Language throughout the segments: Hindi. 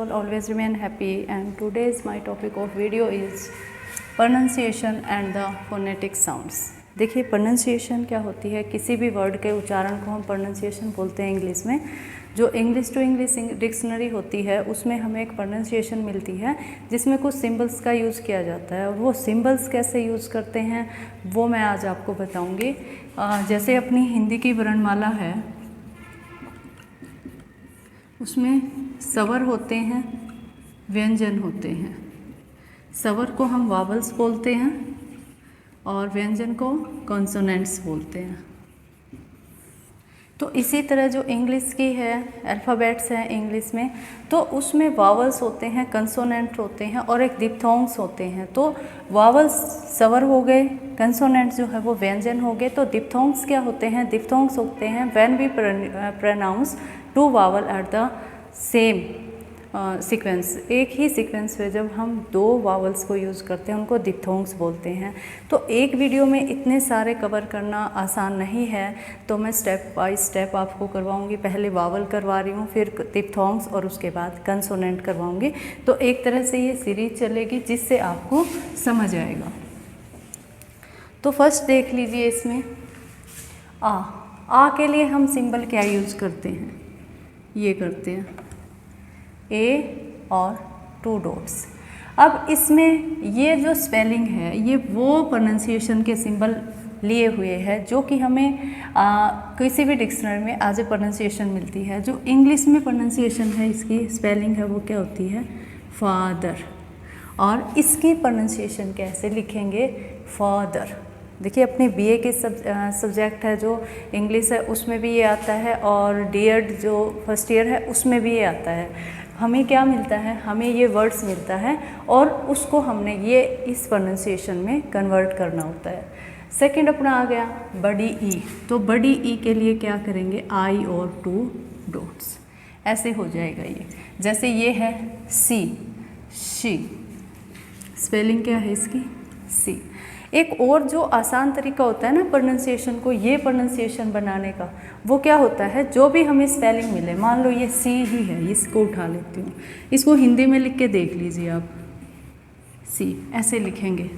all always remain happy, and today's my topic of video is pronunciation and the phonetic sounds. देखिए pronunciation क्या होती है, किसी भी वर्ड के उच्चारण को हम pronunciation बोलते हैं इंग्लिश में। जो इंग्लिश टू इंग्लिश डिक्शनरी होती है उसमें हमें एक pronunciation मिलती है जिसमें कुछ सिंबल्स का यूज़ किया जाता है, और वो सिंबल्स कैसे यूज़ करते हैं वो मैं आज आपको बताऊंगी। जैसे अपनी हिंदी की वर्णमाला है उसमें स्वर होते हैं, व्यंजन होते हैं। स्वर को हम वावल्स बोलते हैं और व्यंजन को कॉन्सोनेंट्स बोलते हैं। तो इसी तरह जो इंग्लिश की है अल्फ़ाबेट्स हैं इंग्लिश में, तो उसमें वावल्स होते हैं, कंसोनेंट होते हैं और एक डिप्थोंग्स होते हैं। तो वावल्स स्वर हो गए, कंसोनेंट्स जो है वो व्यंजन हो गए। तो डिप्थोंग्स क्या होते हैं? डिप्थोंग्स होते हैं when we pronounce two vowel at the same sequence, एक ही सीक्वेंस में जब हम दो वावल्स को यूज़ करते हैं उनको डिप्थोंग्स बोलते हैं। तो एक वीडियो में इतने सारे कवर करना आसान नहीं है, तो मैं स्टेप बाय स्टेप आपको करवाऊंगी। पहले वावल करवा रही हूँ, फिर डिप्थोंग्स और उसके बाद कंसोनेंट करवाऊंगी। तो एक तरह से ये सीरीज चलेगी जिससे आपको समझ आएगा। तो फर्स्ट देख लीजिए, इसमें आ के लिए हम सिंबल क्या यूज़ करते हैं? ये करते हैं ए और 2 डॉट्स। अब इसमें ये जो स्पेलिंग है ये वो प्रोनंसिएशन के सिंबल लिए हुए हैं जो कि हमें किसी भी डिक्शनरी में एज ए प्रोनंसिएशन मिलती है। जो इंग्लिश में प्रोनंसिएशन है, इसकी स्पेलिंग है वो क्या होती है? फादर। और इसकी प्रोनंसिएशन कैसे लिखेंगे? फादर। देखिए अपने बीए के सब्जेक्ट है जो इंग्लिश है उसमें भी ये आता है, और डीएड जो फर्स्ट ईयर है उसमें भी ये आता है। हमें क्या मिलता है? हमें ये वर्ड्स मिलता है और उसको हमने ये इस प्रोनंसिएशन में कन्वर्ट करना होता है। सेकंड अपना आ गया बड़ी ई। तो बड़ी ई के लिए क्या करेंगे? आई और 2 डॉट्स, ऐसे हो जाएगा ये। जैसे ये है सी, शी, स्पेलिंग क्या है इसकी? सी। एक और जो आसान तरीका होता है ना प्रोनंसिएशन को, ये प्रोनंसिएशन बनाने का, वो क्या होता है? जो भी हमें स्पेलिंग मिले, मान लो ये सी ही है, इसको उठा लेती हूँ, इसको हिंदी में लिख के देख लीजिए आप। सी ऐसे लिखेंगे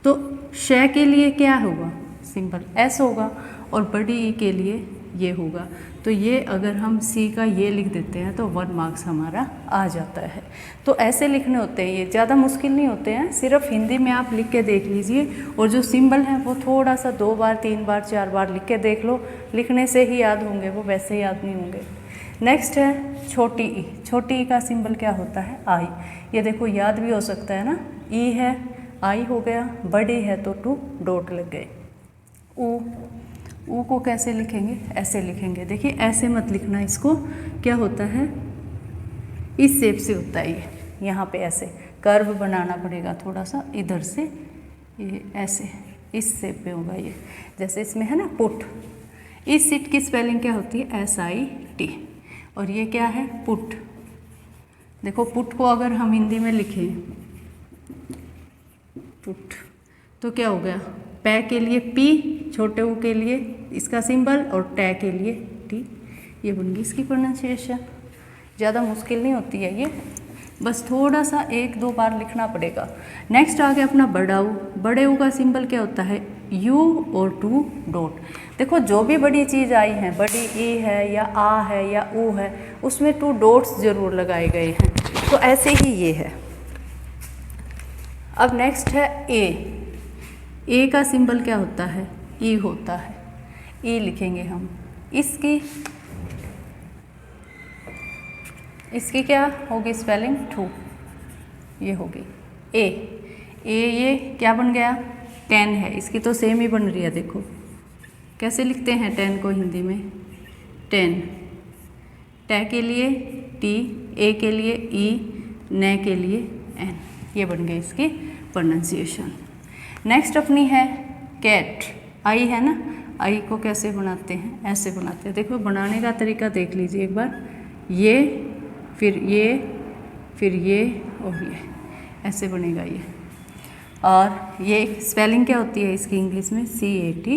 तो श के लिए क्या होगा? सिंबल एस होगा, और बड़ी ई के लिए ये होगा। तो ये अगर हम सी का ये लिख देते हैं तो 1 मार्क्स हमारा आ जाता है। तो ऐसे लिखने होते हैं, ये ज़्यादा मुश्किल नहीं होते हैं, सिर्फ हिंदी में आप लिख के देख लीजिए। और जो सिंबल हैं वो थोड़ा सा 2 बार 3 बार 4 बार लिख के देख लो, लिखने से ही याद होंगे, वो वैसे याद नहीं होंगे। नेक्स्ट है छोटी ई। छोटी ई का सिंबल क्या होता है? आई। ये देखो याद भी हो सकता है ना, ई है आई हो गया, बड़ी है तो 2 डॉट लग गए। ऊ को कैसे लिखेंगे? ऐसे लिखेंगे। देखिए ऐसे मत लिखना, इसको क्या होता है? इस शेप से होता है ये, यहाँ पे ऐसे कर्व बनाना पड़ेगा थोड़ा सा इधर से, ये ऐसे इस शेप पे होगा ये। जैसे इसमें है ना पुट, इस सीट की स्पेलिंग क्या होती है? SIT। और ये क्या है? पुट। देखो पुट को अगर हम हिंदी में लिखें पुट तो क्या हो गया? पै के लिए पी, छोटे ऊ के लिए इसका सिंबल, और टै के लिए टी। ये बन गई इसकी प्रोनंसिएशन। ज़्यादा मुश्किल नहीं होती है ये, बस थोड़ा सा 1-2 बार लिखना पड़ेगा। नेक्स्ट आ गया अपना बड़ा ऊ। बड़े ऊ का सिंबल क्या होता है? U और 2 डॉट। देखो जो भी बड़ी चीज़ आई है, बड़ी ई है या आ है या ऊ है, उसमें 2 डॉट्स ज़रूर लगाए गए हैं। तो ऐसे ही ये है। अब नेक्स्ट है ए। ए का सिंबल क्या होता है? ई होता है। ई लिखेंगे हम। इसकी क्या होगी स्पेलिंग? 2। ये होगी ए। ये क्या बन गया? 10 है। इसकी तो सेम ही बन रही है, देखो कैसे लिखते हैं 10 को हिंदी में? 10। टै के लिए टी, ए के लिए ई, नै के लिए एन। ये बन गई इसकी प्रोनंसिएशन। नेक्स्ट अपनी है कैट। आई है ना, आई को कैसे बनाते हैं? ऐसे बनाते हैं। देखो बनाने का तरीका देख लीजिए एक बार। ये फिर ये फिर ये और ये, ऐसे बनेगा ये। और ये स्पेलिंग क्या होती है इसकी इंग्लिश में? CAT,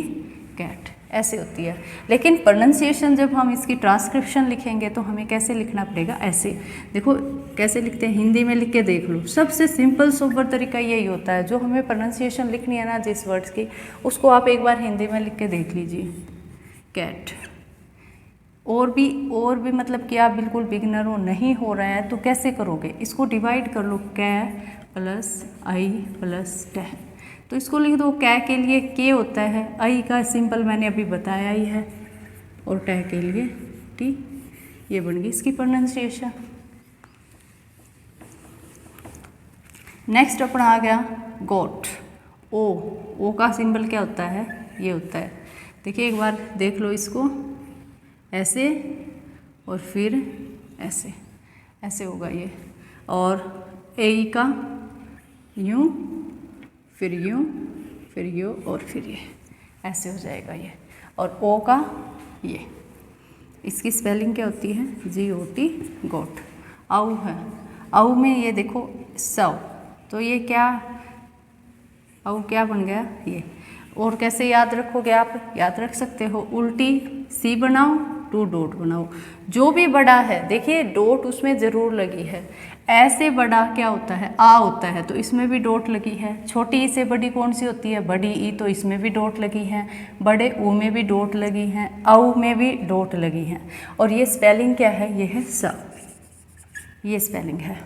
cat. ऐसे होती है। लेकिन प्रोनाउंसिएशन जब हम इसकी ट्रांसक्रिप्शन लिखेंगे तो हमें कैसे लिखना पड़ेगा, ऐसे। देखो कैसे लिखते हैं, हिंदी में लिख के देख लो। सबसे सिंपल सोबर तरीका यही होता है, जो हमें प्रोनाउंसिएशन लिखनी है ना जिस वर्ड्स की, उसको आप एक बार हिंदी में लिख के देख लीजिए, कैट। और भी मतलब कि आप बिल्कुल बिगिनर हो, नहीं हो रहा है तो कैसे करोगे, इसको डिवाइड कर लो, कै प्लस आई प्लस टे। तो इसको लिख दो, कै के लिए के होता है, आई का सिंपल मैंने अभी बताया ही है, और टे के लिए टी। ये बन गई इसकी प्रोनाउंसिएशन। नेक्स्ट अपना आ गया गोट। ओ का सिंबल क्या होता है, ये होता है। देखिए एक बार देख लो इसको, ऐसे और फिर ऐसे, ऐसे होगा ये। और ए का यूं, फिर यूं, फिर यूं और फिर ये, ऐसे हो जाएगा ये। और ओ का ये, इसकी स्पेलिंग क्या होती है, GOT, गोट। आउ है, आउ में ये देखो सव, तो ये क्या, आउ क्या बन गया ये। और कैसे याद रखोगे आप, याद रख सकते हो, उल्टी सी बनाओ, 2 डॉट बनाओ। जो भी बड़ा है, देखिए डॉट उसमें ज़रूर लगी है। ऐसे बड़ा क्या होता है, आ होता है, तो इसमें भी डॉट लगी है। छोटी ई से बड़ी कौन सी होती है, बड़ी ई, तो इसमें भी डॉट लगी है। बड़े ऊ में भी डॉट लगी हैं, आऊ में भी डॉट लगी हैं। और ये स्पेलिंग क्या है, ये है स, ये स्पेलिंग है।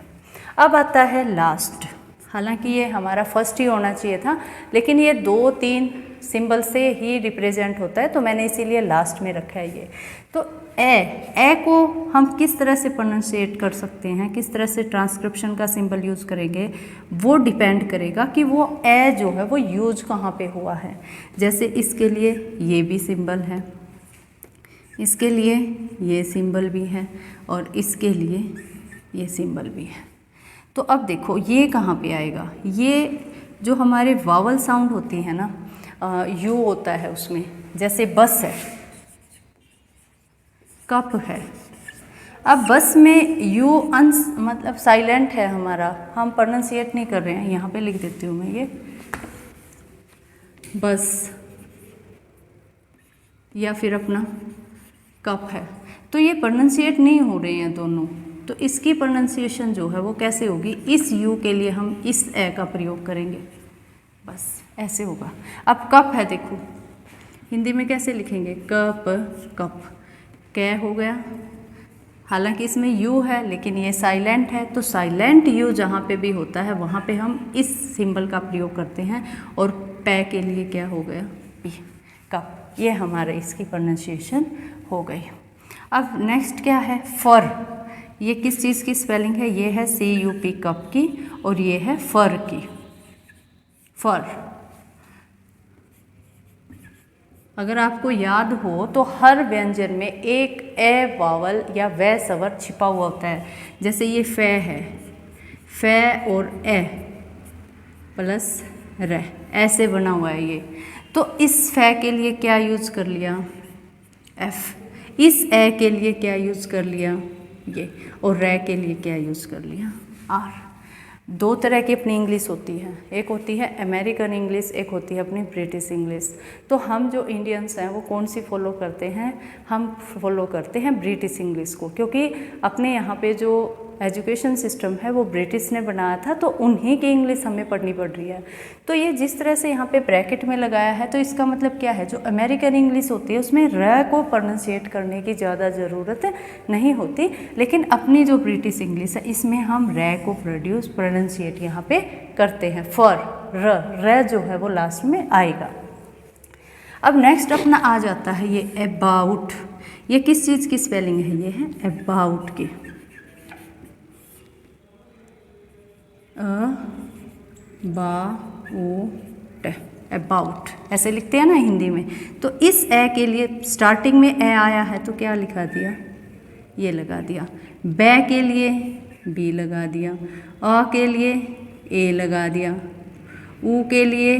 अब आता है लास्ट। हालांकि ये हमारा फर्स्ट ही होना चाहिए था, लेकिन ये 2-3 सिंबल से ही रिप्रेजेंट होता है, तो मैंने इसीलिए लास्ट में रखा है ये। तो ए को हम किस तरह से प्रोनाउंसिएट कर सकते हैं, किस तरह से ट्रांसक्रिप्शन का सिंबल यूज़ करेंगे, वो डिपेंड करेगा कि वो ए जो है वो यूज कहाँ पे हुआ है। जैसे इसके लिए ये भी सिंबल है, इसके लिए ये सिंबल भी है, और इसके लिए ये सिंबल भी है। तो अब देखो ये कहाँ पे आएगा, ये जो हमारे वावल साउंड होती है ना, यू होता है उसमें, जैसे बस है, कप है। अब बस में यू मतलब साइलेंट है हमारा, हम प्रोनाउंसिएट नहीं कर रहे हैं। यहाँ पे लिख देती हूँ मैं ये बस, या फिर अपना कप है, तो ये प्रोनाउंसिएट नहीं हो रहे हैं दोनों। तो इसकी प्रोनाउंसिएशन जो है वो कैसे होगी, इस यू के लिए हम इस ए का प्रयोग करेंगे, बस ऐसे होगा। अब कप है, देखो हिंदी में कैसे लिखेंगे, कप, कप, कै हो गया। हालांकि इसमें यू है लेकिन ये साइलेंट है, तो साइलेंट यू जहाँ पे भी होता है वहाँ पे हम इस सिंबल का प्रयोग करते हैं। और पै के लिए क्या हो गया, पी, कप। ये हमारे इसकी प्रोनाउंसिएशन हो गई। अब नेक्स्ट क्या है, फर। ये किस चीज़ की स्पेलिंग है, ये है CUP, कप की, और ये है फर की, फर। अगर आपको याद हो तो हर व्यंजन में एक ए वावल या वे स्वर छिपा हुआ होता है। जैसे ये फे है, फे और ए प्लस रे, ऐसे बना हुआ है ये। तो इस फे के लिए क्या यूज कर लिया, एफ। इस ए के लिए क्या यूज कर लिया, ये। और रे के लिए क्या यूज कर लिया, आर। 2 तरह की अपनी इंग्लिश होती है, एक होती है अमेरिकन इंग्लिश, एक होती है अपनी ब्रिटिश इंग्लिश। तो हम जो इंडियंस हैं वो कौन सी फॉलो करते हैं, हम फॉलो करते हैं ब्रिटिश इंग्लिश को, क्योंकि अपने यहाँ पे जो एजुकेशन सिस्टम है वो ब्रिटिश ने बनाया था, तो उन्हीं की इंग्लिश हमें पढ़नी पड़ रही है। तो ये जिस तरह से यहाँ पे ब्रैकेट में लगाया है, तो इसका मतलब क्या है, जो अमेरिकन इंग्लिश होती है उसमें र को प्रोनाउंसिएट करने की ज़्यादा ज़रूरत नहीं होती, लेकिन अपनी जो ब्रिटिश इंग्लिश है इसमें हम रे को प्रोनाउंसिएट यहाँ पे करते हैं। फॉर र जो है वो लास्ट में आएगा। अब नेक्स्ट अपना आ जाता है ये अबाउट। ये किस चीज़ की स्पेलिंग है, ये है अबाउट की, अबाउट ऐसे लिखते हैं ना हिंदी में। तो इस ए के लिए स्टार्टिंग में ए आया है तो क्या लिखा दिया, ये लगा दिया। बै के लिए बी लगा दिया, अ के लिए ए लगा दिया, ऊ के लिए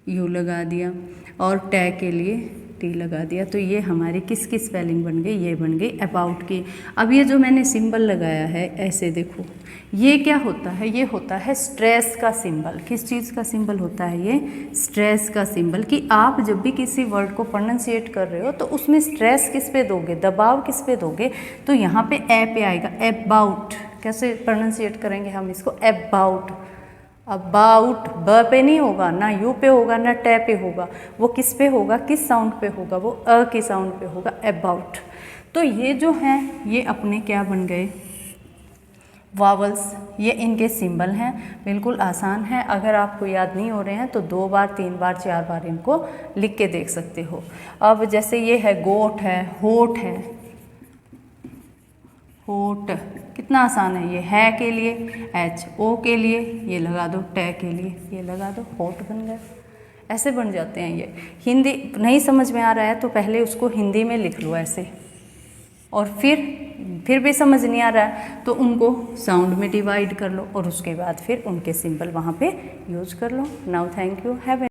यू लगा दिया, और टे के लिए टी लगा दिया। तो ये हमारी किसकी स्पेलिंग बन गई, ये बन गई अबाउट की। अब ये जो मैंने सिंबल लगाया है ऐसे देखो, ये क्या होता है, ये होता है स्ट्रेस का सिंबल। किस चीज़ का सिंबल होता है ये, स्ट्रेस का सिंबल। कि आप जब भी किसी वर्ड को प्रोनाउंसिएट कर रहे हो तो उसमें स्ट्रेस किस पे दोगे, दबाव किस पे दोगे, तो यहाँ पे ए पे आएगा, अबाउट। कैसे प्रोनाउंसिएट करेंगे हम इसको, अबाउट। अबाउट ब पे नहीं होगा, ना यू पे होगा, ना टे पे होगा, वो किस पे होगा, किस साउंड पे होगा, वो अ के साउंड पे होगा, अबाउट। तो ये जो हैं ये अपने क्या बन गए, वावल्स। ये इनके सिंबल हैं, बिल्कुल आसान है। अगर आपको याद नहीं हो रहे हैं तो 2 बार 3 बार 4 बार इनको लिख के देख सकते हो। अब जैसे ये है गोट है, होठ है, होठ कितना आसान है। ये है के लिए एच, ओ के लिए ये लगा दो, टे के लिए ये लगा दो, होठ बन गए। ऐसे बन जाते हैं ये। हिंदी नहीं समझ में आ रहा है तो पहले उसको हिंदी में लिख लो ऐसे, और फिर भी समझ नहीं आ रहा है तो उनको साउंड में डिवाइड कर लो और उसके बाद फिर उनके सिंबल वहाँ पे यूज कर लो। Now thank you, have